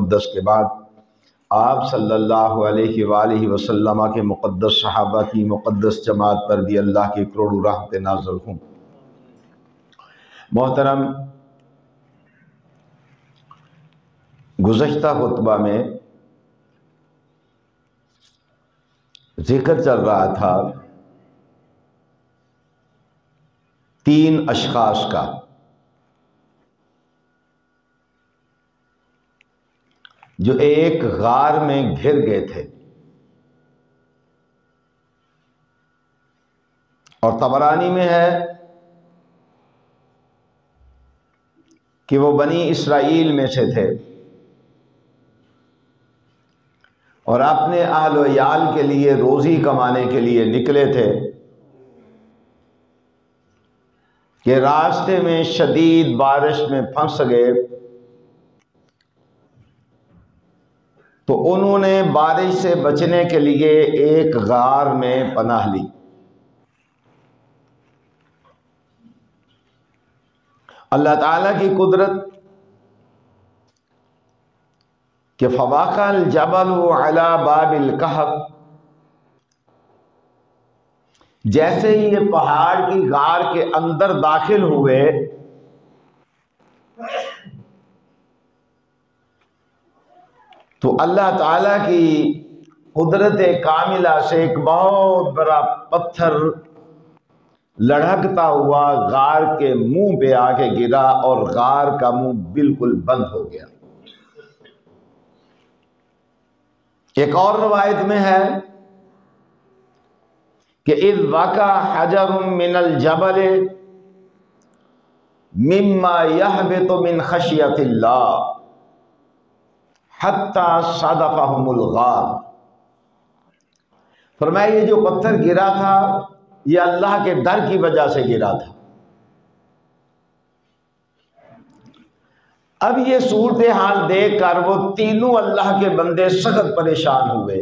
مقدس کے بعد آپ صلی اللہ علیہ وآلہ وسلم کے مقدس صحابہ کی مقدس جماعت پر بھی اللہ کی کروڑوں رحمتیں نازل ہوں۔ محترم، گزشتہ خطبہ میں ذکر چل رہا تھا 3 اشخاص کا، جو ایک غار میں گھر گئے تھے، اور طبرانی میں ہے کہ وہ بنی اسرائیل میں سے تھے اور اپنے اہل و عیال کے لیے روزی کمانے کے لیے نکلے تھے کہ راستے میں شدید بارش میں پھنس گئے، تو انہوں نے بارش سے بچنے کے لیے ایک غار میں پناہ لی۔ اللہ تعالیٰ کی قدرت کہ فواقع الجبل علی باب الکہف، جیسے ہی یہ پہاڑ کی غار کے اندر داخل ہوئے تو اللہ تعالیٰ کی قدرت کاملہ سے ایک بہت بڑا پتھر لڑھکتا ہوا غار کے منہ پہ آ کے گرا اور غار کا منہ بالکل بند ہو گیا۔ ایک اور روایت میں ہے کہ اذ وقع حجر من الجبل مما يهبط من خشیۃ اللہ حتی صدفهم الغار، فرمایا یہ جو پتھر گرا تھا یہ اللہ کے ڈر کی وجہ سے گرا تھا۔ اب یہ صورتحال دیکھ کر وہ تینوں اللہ کے بندے سخت پریشان ہوئے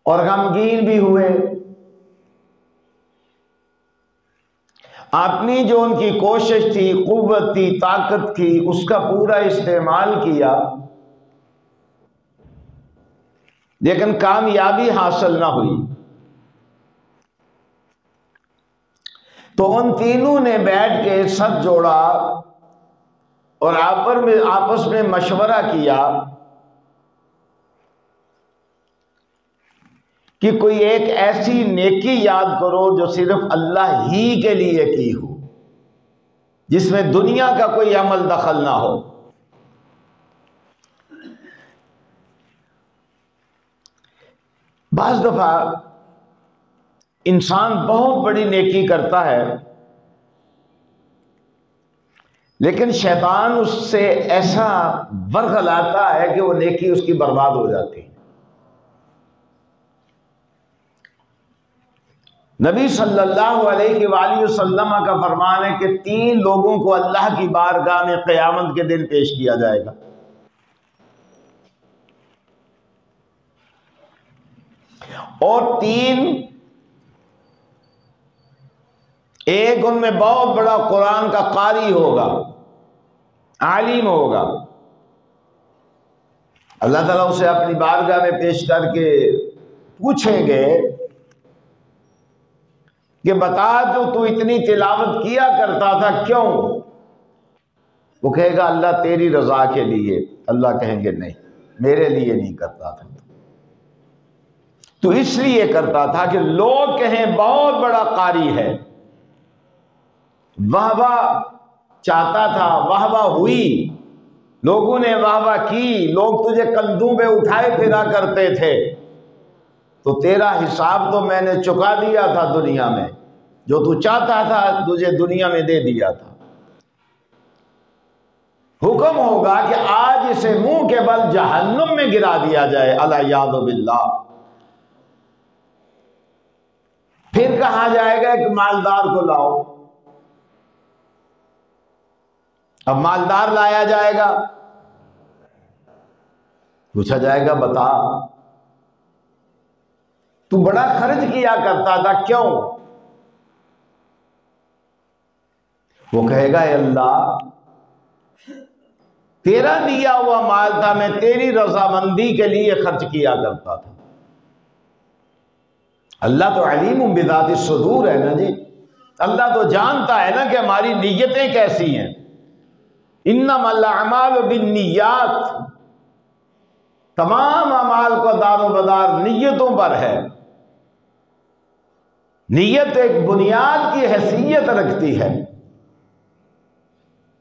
اور غمگین بھی ہوئے۔ اپنی جو ان کی کوشش تھی، قوت تھی، طاقت تھی، اس کا پورا استعمال کیا، لیکن کامیابی حاصل نہ ہوئی۔ تو ان تینوں نے بیٹھ کے سر جوڑا اور آپس میں مشورہ کیا کہ کوئی ایک ایسی نیکی یاد کرو جو صرف اللہ ہی کے لیے کی ہو، جس میں دنیا کا کوئی عمل دخل نہ ہو۔ بعض دفعہ انسان بہت بڑی نیکی کرتا ہے، لیکن شیطان اس سے ایسا ورغلاتا ہے کہ وہ نیکی اس کی برباد ہو جاتی ہے۔ نبی صلی اللہ علیہ وآلہ وسلم کا فرمان ہے کہ 3 لوگوں کو اللہ کی بارگاہ میں قیامت کے دن پیش کیا جائے گا۔ اور 3، ایک ان میں بہت بڑا قرآن کا قاری ہوگا، عالم ہوگا، اللہ تعالیٰ اسے اپنی بارگاہ میں پیش کر کے پوچھیں گے کہ بتا تو اتنی تلاوت کیا کرتا تھا کیوں؟ وہ کہے گا اللہ تیری رضا کے لیے۔ اللہ کہیں گے نہیں، میرے لیے نہیں کرتا تھا، تو اس لیے کرتا تھا کہ لوگ کہیں بہت بڑا قاری ہے، واہ واہ چاہتا تھا، واہ واہ ہوئی، لوگوں نے واہ واہ کی، لوگ تجھے کندھوں پہ اٹھائے پھرا کرتے تھے، تو تیرا حساب تو میں نے چکا دیا تھا دنیا میں، جو تو چاہتا تھا تجھے دنیا میں دے دیا تھا۔ حکم ہوگا کہ آج اسے منہ کے بل جہنم میں گرا دیا جائے، الیاذ باللہ۔ پھر کہا جائے گا کہ مالدار کو لاؤ۔ اب مالدار لایا جائے گا، پوچھا جائے گا بتا تو بڑا خرچ کیا کرتا تھا کیوں؟ وہ کہے گا اے اللہ تیرا دیا ہوا مال تھا، میں تیری رضامندی کے لیے خرچ کیا کرتا تھا۔ اللہ تو علیم بذات الصدور ہے نا جی، اللہ تو جانتا ہے نا کہ ہماری نیتیں کیسی ہیں۔ انما الاعمال بالنیات، تمام اعمال کا دار و مدار نیتوں پر ہے۔ نیت ایک بنیاد کی حیثیت رکھتی ہے،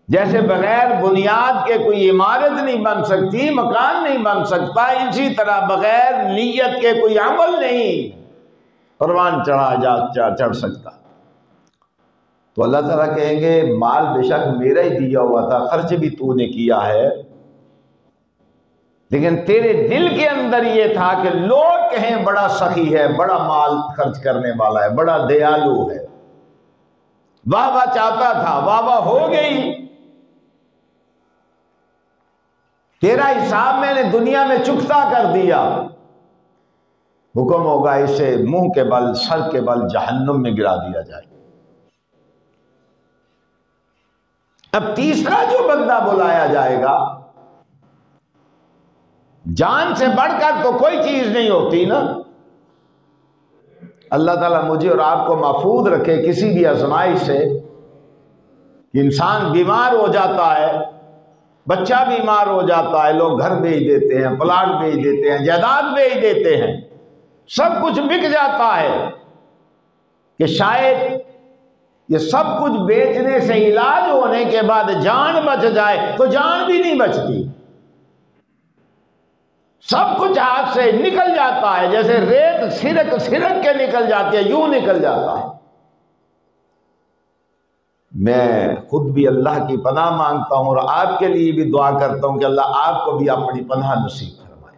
جیسے بغیر بنیاد کے کوئی عمارت نہیں بن سکتی، مکان نہیں بن سکتا، اسی طرح بغیر نیت کے کوئی عمل نہیں پروان چڑھ سکتا۔ تو اللہ تعالیٰ کہیں گے مال بے شک میرا ہی دیا ہوا تھا، خرچ بھی تو نے کیا ہے، لیکن تیرے دل کے اندر یہ تھا کہ لوگ کہیں بڑا سخی ہے، بڑا مال خرچ کرنے والا ہے، بڑا دیالو ہے۔ واہ واہ چاہتا تھا، واہ واہ ہو گئی، تیرا حساب میں نے دنیا میں چکتا کر دیا، حکم ہوگا اسے منہ کے بل سر کے بل جہنم میں گرا دیا جائے۔ اب تیسرا جو بندہ بلایا جائے گا، جان سے بڑھ کر تو کوئی چیز نہیں ہوتی نا۔ اللہ تعالیٰ مجھے اور آپ کو محفوظ رکھے کسی بھی آزمائش سے۔ انسان بیمار ہو جاتا ہے، بچہ بیمار ہو جاتا ہے، لوگ گھر بیچ دیتے ہیں، پلاٹ بیچ دیتے ہیں، جائیداد بیچ دیتے ہیں، سب کچھ بک جاتا ہے کہ شاید یہ سب کچھ بیچنے سے علاج ہونے کے بعد جان بچ جائے، تو جان بھی نہیں بچتی۔ سب کچھ ہاتھ سے نکل جاتا ہے، جیسے ریت سرک کے نکل جاتی ہے، یوں نکل جاتا ہے۔ میں خود بھی اللہ کی پناہ مانگتا ہوں اور آپ کے لیے بھی دعا کرتا ہوں کہ اللہ آپ کو بھی اپنی پناہ نصیب فرمائے،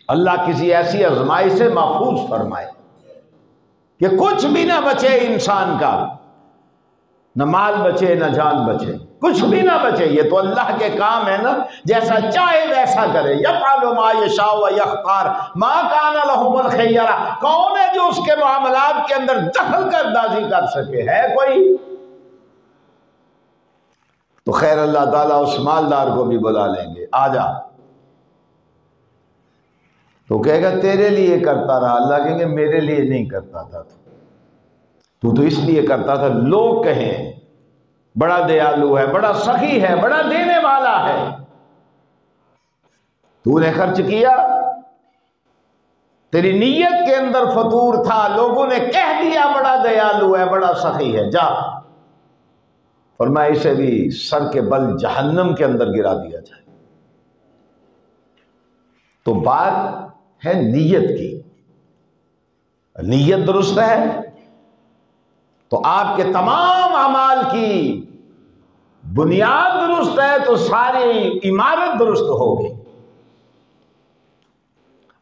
اللہ کسی ایسی آزمائش سے محفوظ فرمائے کہ کچھ بھی نہ بچے انسان کا، نہ مال بچے نہ جان بچے، کچھ بھی نہ بچے۔ یہ تو اللہ کے کام ہے نا، جیسا چاہے ویسا کرے، یفعل ما یشاء و یختار ما کان لهم الخیرہ۔ کون ہے جو اس کے معاملات کے اندر دخل اندازی کر سکے؟ ہے کوئی؟ تو خیر اللہ تعالیٰ اس مالدار کو بھی بلا لیں گے، آ جا، تو کہے گا تیرے لیے کرتا رہا۔ اللہ کہیں گے میرے لیے نہیں کرتا تھا، تو اس لیے کرتا تھا لوگ کہیں بڑا دیالو ہے، بڑا سخی ہے، بڑا دینے والا ہے۔ تو نے خرچ کیا، تیری نیت کے اندر فطور تھا، لوگوں نے کہہ دیا بڑا دیالو ہے، بڑا سخی ہے، جا، فرمایا اسے بھی سر کے بل جہنم کے اندر گرا دیا جائے۔ تو بات ہے نیت کی، نیت درست ہے تو آپ کے تمام اعمال کی بنیاد درست ہے تو ساری عمارت درست ہوگی۔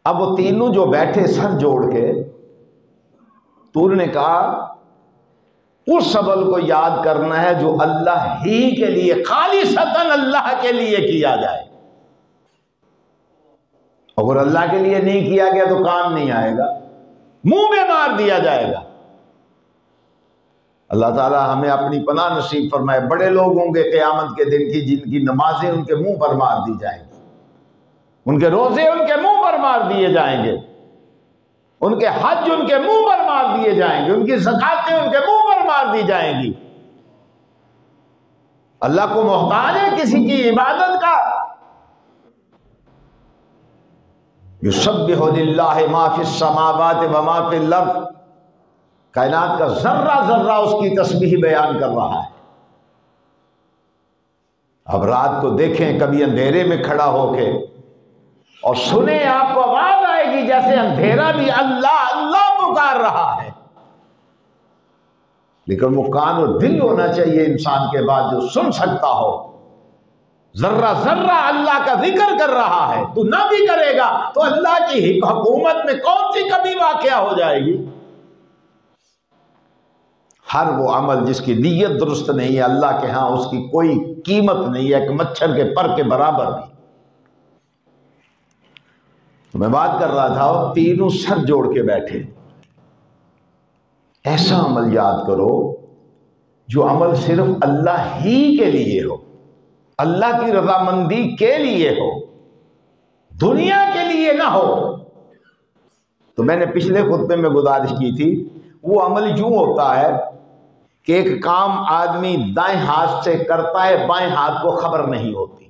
اب وہ تینوں جو بیٹھے سر جوڑ کے، تو نے کہا اس عمل کو یاد کرنا ہے جو اللہ ہی کے لیے، خالصتاً اللہ کے لیے کیا جائے۔ اگر اللہ کے لیے نہیں کیا گیا تو کام نہیں آئے گا، منہ میں مار دیا جائے گا۔ اللہ تعالیٰ ہمیں اپنی پناہ نصیب فرمائے۔ بڑے لوگ ہوں گے قیامت کے دن کی جن کی نمازیں ان کے منہ پر مار دی جائیں گی، ان کے روزے ان کے منہ پر مار دیے جائیں گے، ان کے حج ان کے منہ پر مار دیے جائیں گے، ان کی زکاتیں ان کے منہ پر مار دی جائیں گی۔ اللہ کو محتاج ہے کسی کی عبادت کا؟ یسبح للہ ما فی السماوات و ما فی الارض، کائنات کا ذرہ ذرہ اس کی تسبیح بیان کر رہا ہے۔ اب رات کو دیکھیں کبھی اندھیرے میں کھڑا ہو کے اور سنیں، آپ کو آواز آئے گی جیسے اندھیرا بھی اللہ اللہ پکار رہا ہے، لیکن وہ کان اور دل ہونا چاہیے انسان کے بعد جو سن سکتا ہو۔ ذرہ ذرہ اللہ کا ذکر کر رہا ہے، تو نہ بھی کرے گا تو اللہ کی حکومت میں کون سی کمی واقع ہو جائے گی؟ ہر وہ عمل جس کی نیت درست نہیں ہے، اللہ کے ہاں اس کی کوئی قیمت نہیں ہے، ایک مچھر کے پر کے برابر نہیں۔ تو میں بات کر رہا تھا، تینوں سر جوڑ کے بیٹھے، ایسا عمل یاد کرو جو عمل صرف اللہ ہی کے لیے ہو۔ اللہ کی رضامندی کے لیے ہو، دنیا کے لیے نہ ہو۔ تو میں نے پچھلے خطبے میں گزارش کی تھی، وہ عمل یوں ہوتا ہے کہ ایک کام آدمی دائیں ہاتھ سے کرتا ہے، بائیں ہاتھ کو خبر نہیں ہوتی،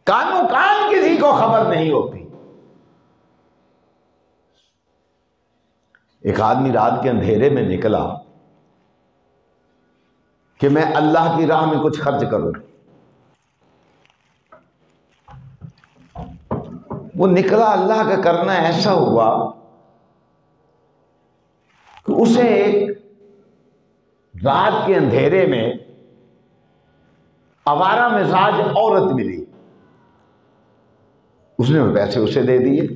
کانوں کان کسی کو خبر نہیں ہوتی۔ ایک آدمی رات کے اندھیرے میں نکلا کہ میں اللہ کی راہ میں کچھ خرچ کروں، وہ نکلا، اللہ کا کرنا ایسا ہوا کہ اسے ایک رات کے اندھیرے میں آوارہ مزاج عورت ملی، اس نے وہ پیسے اسے دے دیے۔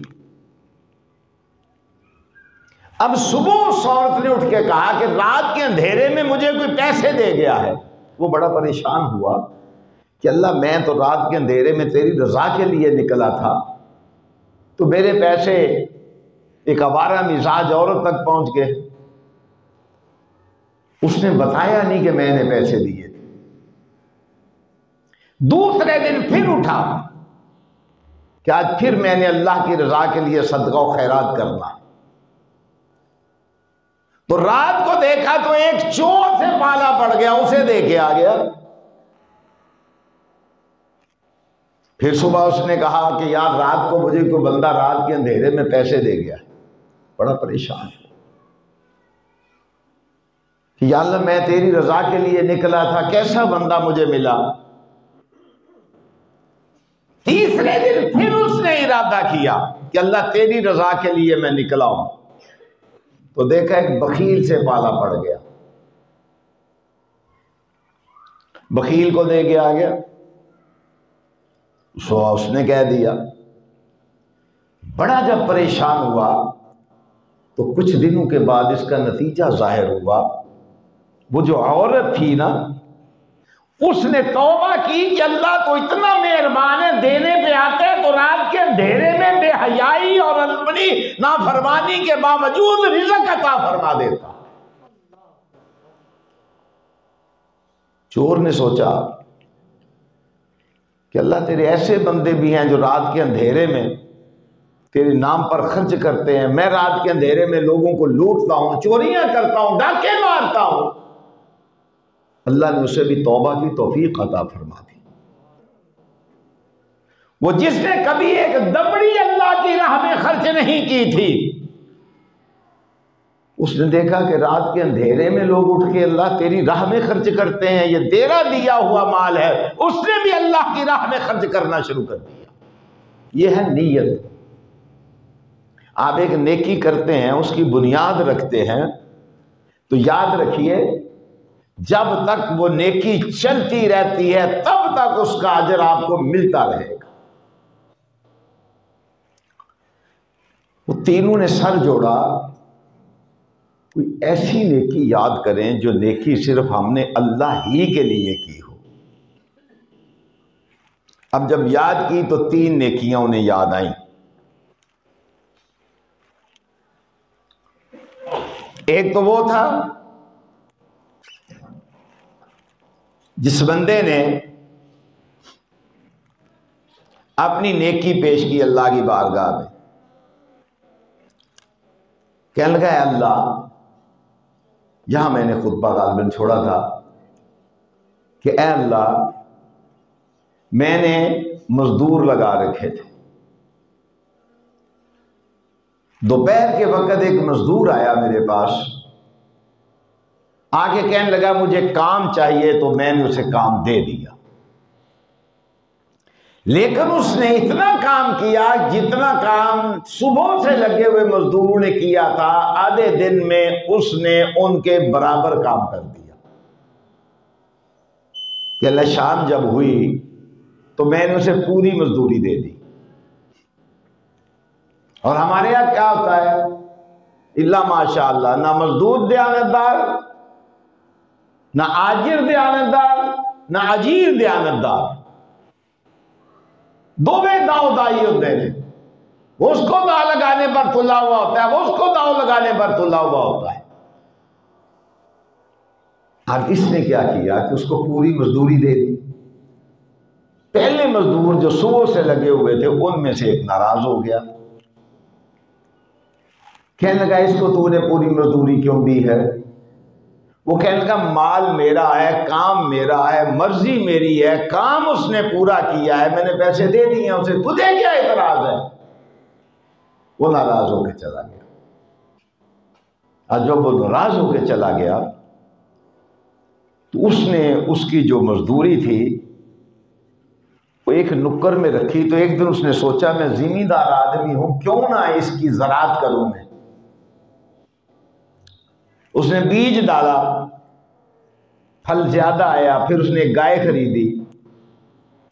اب صبح اس عورت نے اٹھ کے کہا کہ رات کے اندھیرے میں مجھے کوئی پیسے دے گیا ہے۔ وہ بڑا پریشان ہوا کہ اللہ، میں تو رات کے اندھیرے میں تیری رضا کے لیے نکلا تھا، تو میرے پیسے ایک آوارہ مزاج عورت تک پہنچ گئے۔ اس نے بتایا نہیں کہ میں نے پیسے دیے تھے۔ دوسرے دن پھر اٹھا کہ آج پھر میں نے اللہ کی رضا کے لیے صدقہ و خیرات کرنا ہے، تو رات کو دیکھا تو ایک چور سے پالا پڑ گیا، اسے دے کے آ گیا۔ پھر صبح اس نے کہا کہ یار رات کو مجھے کوئی بندہ رات کے اندھیرے میں پیسے دے گیا، بڑا پریشان ہے کہ یا اللہ میں تیری رضا کے لیے نکلا تھا، کیسا بندہ مجھے ملا۔ تیسرے دن پھر اس نے ارادہ کیا کہ اللہ تیری رضا کے لیے میں نکلا ہوں، تو دیکھا ایک بخیل سے پالا پڑ گیا، بخیل کو دے کے آ گیا۔ اس نے کہہ دیا، بڑا جب پریشان ہوا تو کچھ دنوں کے بعد اس کا نتیجہ ظاہر ہوا۔ وہ جو عورت تھی نا، اس نے توبہ کی کہ اللہ تو اتنا مہربان ہے، دینے پہ آتے تو رات کے اندھیرے میں بے حیائی اور اپنی نافرمانی کے باوجود رزق عطا فرما دیتا۔ چور نے سوچا کہ اللہ تیرے ایسے بندے بھی ہیں جو رات کے اندھیرے میں تیرے نام پر خرچ کرتے ہیں، میں رات کے اندھیرے میں لوگوں کو لوٹتا ہوں، چوریاں کرتا ہوں، ڈاکے مارتا ہوں۔ اللہ نے اسے بھی توبہ کی توفیق عطا فرما دی۔ وہ جس نے کبھی ایک دبڑی اللہ کی راہ میں خرچ نہیں کی تھی، اس نے دیکھا کہ رات کے اندھیرے میں لوگ اٹھ کے اللہ تیری راہ میں خرچ کرتے ہیں، یہ تیرا دیا ہوا مال ہے، اس نے بھی اللہ کی راہ میں خرچ کرنا شروع کر دیا۔ یہ ہے نیت۔ آپ ایک نیکی کرتے ہیں، اس کی بنیاد رکھتے ہیں، تو یاد رکھیے جب تک وہ نیکی چلتی رہتی ہے تب تک اس کا اجر آپ کو ملتا رہے گا۔ وہ تینوں نے سر جوڑا، کوئی ایسی نیکی یاد کریں جو نیکی صرف ہم نے اللہ ہی کے لیے کی ہو۔ اب جب یاد کی تو تین نیکیاں انہیں یاد آئیں۔ ایک تو وہ تھا جس بندے نے اپنی نیکی پیش کی اللہ کی بارگاہ میں، کہنے لگا اے اللہ، یہاں میں نے خطبہ غالباً چھوڑا تھا کہ اے اللہ میں نے مزدور لگا رکھے تھے، دوپہر کے وقت ایک مزدور آیا میرے پاس، آگے کہنے لگا مجھے کام چاہیے، تو میں نے اسے کام دے دیا، لیکن اس نے اتنا کام کیا جتنا کام صبح سے لگے ہوئے مزدوروں نے کیا تھا، آدھے دن میں اس نے ان کے برابر کام کر دیا۔ کہ اللہ شام جب ہوئی تو میں نے اسے پوری مزدوری دے دی۔ اور ہمارے یہاں کیا ہوتا ہے، اللہ ماشاء اللہ، نہ مزدور دیانتدار، نہ آجر دیانتدار، نہ اجیر دیانتدار، دو بے داؤ دائی ہوتے ہیں۔ وہ اس کو داؤ لگانے پر تلا ہوا ہوتا ہے، وہ اس کو داؤ لگانے پر تلا ہوا ہوتا ہے۔ اب اس نے کیا کیا کہ اس کو پوری مزدوری دے دی۔ پہلے مزدور جو صبح سے لگے ہوئے تھے ان میں سے ایک ناراض ہو گیا، کہنے لگا اس کو تو نے پوری مزدوری کیوں دی ہے؟ وہ کہنے لگا مال میرا ہے، کام میرا ہے، مرضی میری ہے، کام اس نے پورا کیا ہے، میں نے پیسے دے دیے ہیں اسے، تجھے کیا اعتراض ہے؟ وہ ناراض ہو کے چلا گیا۔ اور جب وہ ناراض ہو کے چلا گیا تو اس نے اس کی جو مزدوری تھی وہ ایک نکر میں رکھی، تو ایک دن اس نے سوچا میں زمیندار آدمی ہوں، کیوں نہ اس کی زراعت کروں میں۔ اس نے بیج ڈالا، پھل زیادہ آیا، پھر اس نے ایک گائے خریدی۔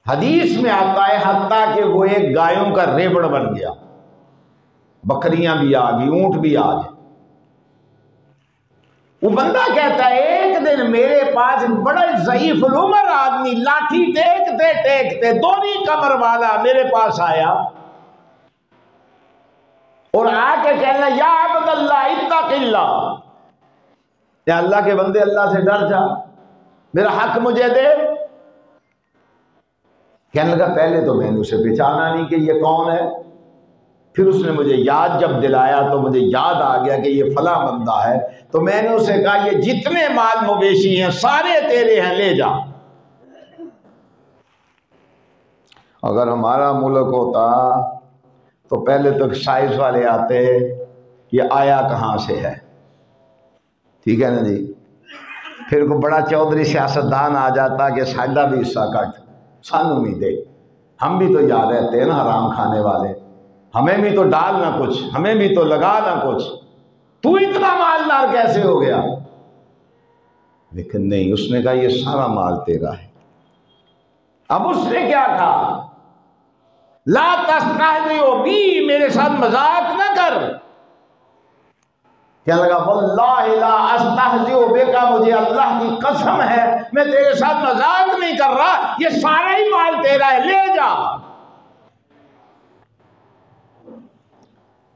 حدیث میں آتا ہے حتیٰ کہ وہ ایک گایوں کا ریبڑ بن گیا، بکریاں بھی آ گئی، اونٹ بھی آ گئے۔ وہ بندہ کہتا ہے ایک دن میرے پاس بڑا ضعیف العمر آدمی لاٹھی ٹیکتے ٹیکتے دونی کمر والا میرے پاس آیا اور آ کے کہنا یا عبد اللہ اتق اللہ، یا اللہ کے بندے اللہ سے ڈر جا، میرا حق مجھے دے۔ کہنے لگا پہلے تو میں نے اسے پہچانا نہیں کہ یہ کون ہے، پھر اس نے مجھے یاد جب دلایا تو مجھے یاد آ گیا کہ یہ فلاں بندہ ہے، تو میں نے اسے کہا یہ جتنے مال مویشی ہیں سارے تیرے ہیں، لے جا۔ اگر ہمارا ملک ہوتا تو پہلے تو ایکسائز والے آتے یہ آیا کہاں سے ہے، ٹھیک ہے نا جی، پھر کوئی بڑا چودھری سیاستدان آ جاتا کہ ساڈا بھی حصہ کٹ، سانو نہیں دے، ہم بھی تو یاد رہتے ہیں نا حرام کھانے والے، ہمیں بھی تو ڈال نہ کچھ، ہمیں بھی تو لگا نہ کچھ، تو اتنا مالدار کیسے ہو گیا؟ لیکن نہیں، اس نے کہا یہ سارا مال تیرا ہے۔ اب اس نے کیا کہا؟ لا تستہزئ بی، میرے ساتھ مذاق نہ کر۔ کیا لگا واللہ لا استہزئ بک، مجھے اللہ کی قسم ہے میں تیرے ساتھ مذاق نہیں کر رہا، یہ سارا ہی مال تیرا ہے، لے جا۔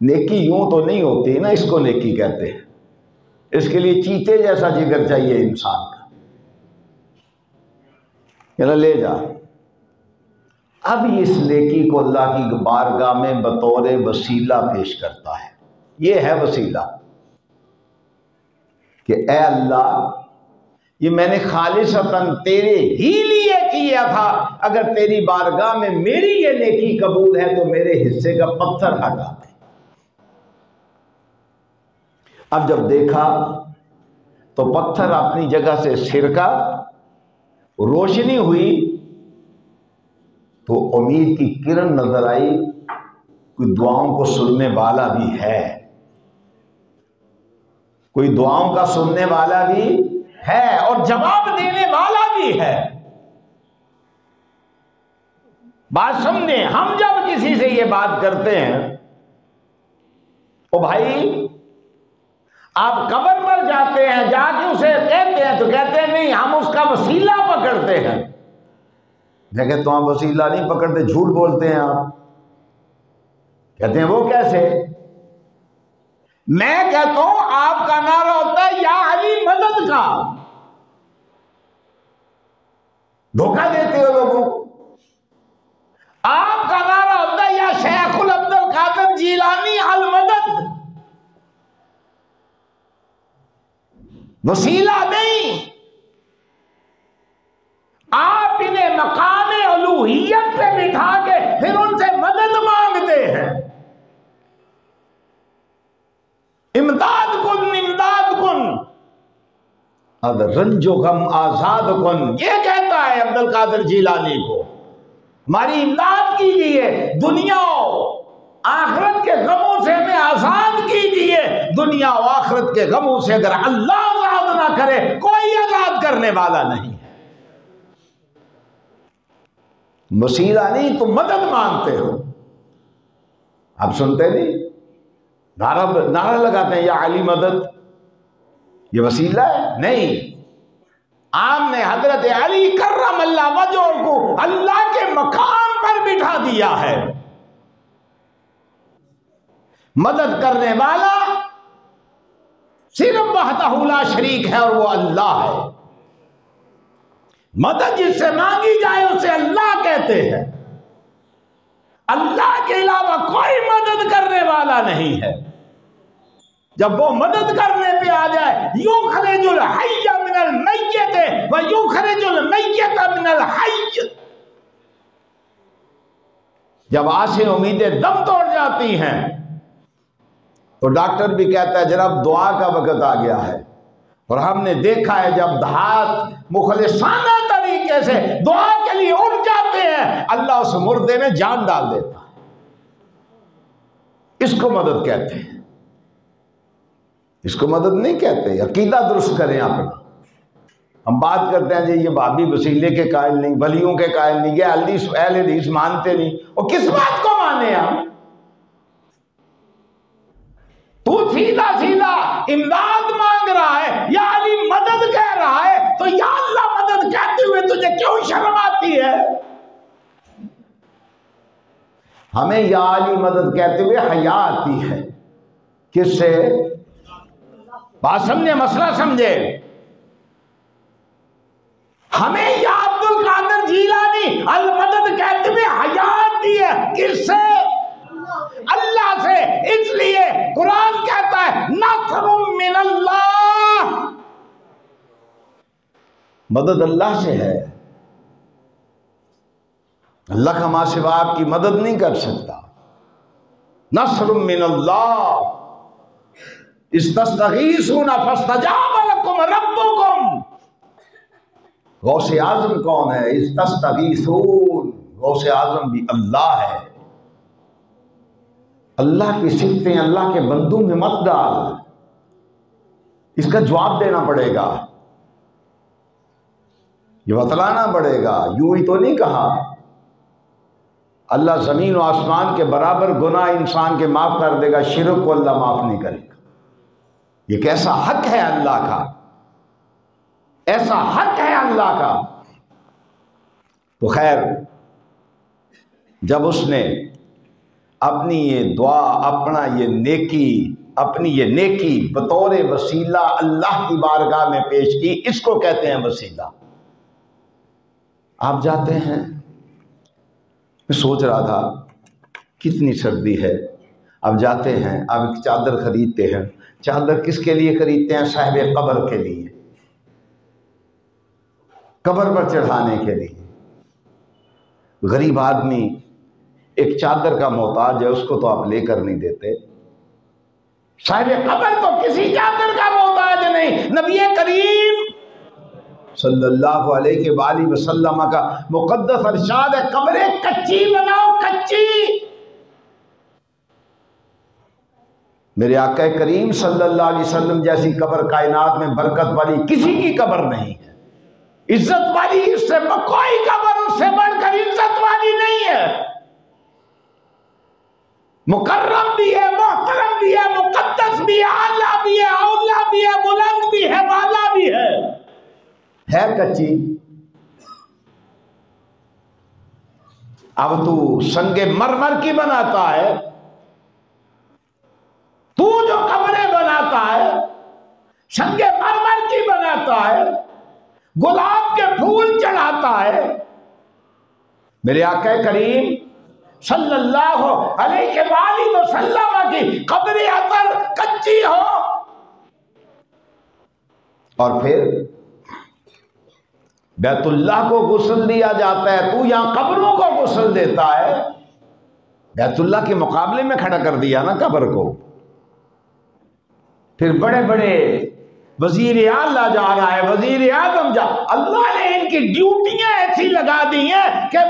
نیکی یوں تو نہیں ہوتی نا، اس کو نیکی کہتے ہیں، اس کے لیے چیتے جیسا جگر چاہیے انسان کا، کہنا لے جا۔ اب اس نیکی کو اللہ کی بارگاہ میں بطور وسیلہ پیش کرتا ہے، یہ ہے وسیلہ کہ اے اللہ یہ میں نے خالصتاً تیرے ہی لیے کیا تھا، اگر تیری بارگاہ میں میری یہ نیکی قبول ہے تو میرے حصے کا پتھر ہٹا دے۔ اب جب دیکھا تو پتھر اپنی جگہ سے سرکا، روشنی ہوئی تو امید کی کرن نظر آئی، کوئی دعاؤں کو سننے والا بھی ہے، کوئی دعاؤں کا سننے والا بھی ہے اور جواب دینے والا بھی ہے۔ بات سمجھیں، ہم جب کسی سے یہ بات کرتے ہیں او بھائی آپ قبر پر جاتے ہیں، جا کے اسے کہتے ہیں تو کہتے ہیں نہیں ہم اس کا وسیلہ پکڑتے ہیں۔ میں کہتا ہوں آپ وسیلہ نہیں پکڑتے، جھوٹ بولتے ہیں آپ۔ کہتے ہیں وہ کیسے؟ میں کہتا ہوں آپ کا نعرہ ہوتا ہے یا علی مدد کا، دھوکہ دیتے ہو لوگوں کو۔ آپ کا نعرہ ہوتا ہے یا شیخ العبد القادر جیلانی المدد، وسیلہ نہیں۔ آپ انہیں مقام الوہیت پہ بٹھا کے پھر ان سے مدد مانگتے ہیں، امداد کن امداد کن، اب رنج و غم آزاد کن، یہ کہتا ہے عبد القادر جیلانی کو، ہماری امداد کیجئے، دنیا آخرت کے غموں سے ہمیں آزاد کیجئے۔ دنیا و آخرت کے غموں سے اگر اللہ آزاد نہ کرے کوئی آزاد کرنے والا نہیں ہے۔ وسیلہ نہیں تو مدد مانگتے ہو، آپ سنتے نہیں، نعرہ لگاتے ہیں یا علی مدد، یہ وسیلہ ہے؟ نہیں، آپ نے حضرت علی کرم اللہ وجہہ کو اللہ کے مقام پر بٹھا دیا ہے۔ مدد کرنے والا صرف وحدہ لا شریک ہے اور وہ اللہ ہے۔ مدد جس سے مانگی جائے اسے اللہ کہتے ہیں، اللہ کے علاوہ کوئی مدد کرنے والا نہیں ہے۔ جب وہ مدد کرنے پہ آ جائے، یخرج الحی من المیت ویخرج المیت من الحی، جب آسیں امیدیں دم توڑ جاتی ہیں تو ڈاکٹر بھی کہتا ہے جناب دعا کا وقت آ گیا ہے، اور ہم نے دیکھا ہے جب دھات مخلصانہ طریقے سے دعا کے لیے اٹھ جاتے ہیں، اللہ اس مردے میں جان ڈال دیتا ہے۔ اس کو مدد کہتے ہیں، اس کو مدد نہیں کہتے۔ عقیدہ درست کریں اپنا۔ ہم بات کرتے ہیں جی یہ بابی وسیلے کے قائل نہیں، ولیوں کے قائل نہیں، یہ اہل حدیث مانتے نہیں، اور کس بات کو مانے ہم؟ تو سیدھا سیدھا امداد مانگ رہا ہے یا علی مدد کہہ رہا ہے، تو یا اللہ مدد کہتے ہوئے تجھے کیوں شرم آتی ہے؟ ہمیں یا علی مدد کہتے ہوئے حیا آتی ہے۔ کس سے؟ بات سمجھے، مسئلہ سمجھے۔ ہمیں یا عبد القادر جیلانی المدد کہتے ہوئے حیا آتی ہے۔ کس سے؟ اللہ سے۔ اس لیے قرآن کہتا ہے نصر من اللہ، مدد اللہ سے ہے۔ اللہ کا ماں سوا آپ کی مدد نہیں کر سکتا۔ نصر من اللہ، استستغیثون فاستجاب لکم ربکم۔ غوث اعظم کون ہے؟ استستغیثون، غوث اعظم بھی اللہ ہے۔ اللہ کی صفتیں اللہ کے بندوں میں مت ڈال، اس کا جواب دینا پڑے گا، یہ بتلانا پڑے گا۔ یوں ہی تو نہیں کہا اللہ زمین و آسمان کے برابر گناہ انسان کے معاف کر دے گا، شرک کو اللہ معاف نہیں کرے گا۔ یہ کیسا حق ہے اللہ کا، ایسا حق ہے اللہ کا۔ تو خیر، جب اس نے اپنی یہ دعا، اپنی یہ نیکی بطور وسیلہ اللہ کی بارگاہ میں پیش کی، اس کو کہتے ہیں وسیلہ۔ آپ جاتے ہیں، میں سوچ رہا تھا کتنی سردی ہے، اب جاتے ہیں، اب ایک چادر خریدتے ہیں۔ چادر کس کے لیے خریدتے ہیں؟ صاحب قبر کے لیے، قبر پر چڑھانے کے لیے۔ غریب آدمی ایک چادر کا محتاج ہے، اس کو تو آپ لے کر نہیں دیتے۔ صاحب قبر تو کسی چادر کا محتاج نہیں۔ نبی کریم صلی اللہ علیہ وآلہ وسلم کا مقدس ارشاد ہے قبریں کچی بناؤ، کچی۔ میرے آقا کریم صلی اللہ علیہ وسلم جیسی قبر کائنات میں برکت والی کسی کی قبر نہیں ہے۔ عزت والی اس سے کوئی قبر اس سے بڑھ کر عزت والی نہیں ہے۔ مکرم بھی ہے، محترم بھی ہے، مقدس بھی ہے، اعلیٰ بھی ہے، اولیٰ بھی ہے، بلند بھی ہے، بالا بھی ہے کچی۔ اب تو سنگ مرمر کی بناتا ہے، تو جو قبریں بناتا ہے سنگ مرمر کی بناتا ہے، گلاب کے پھول چڑھاتا ہے۔ میرے آقا کریم صلی اللہ علیہ وآلہ وسلم کی قبر اگر کچی ہو، اور پھر بیت اللہ کو غسل دیا جاتا ہے، تو یہاں قبروں کو غسل دیتا ہے۔ بیت اللہ کے مقابلے میں کھڑا کر دیا نا قبر کو۔ پھر بڑے بڑے وزیر اعلیٰ جا رہا ہے، وزیر اعظم اللہ نے ان کی ڈیوٹیاں ایسی لگا دی ہیں کہ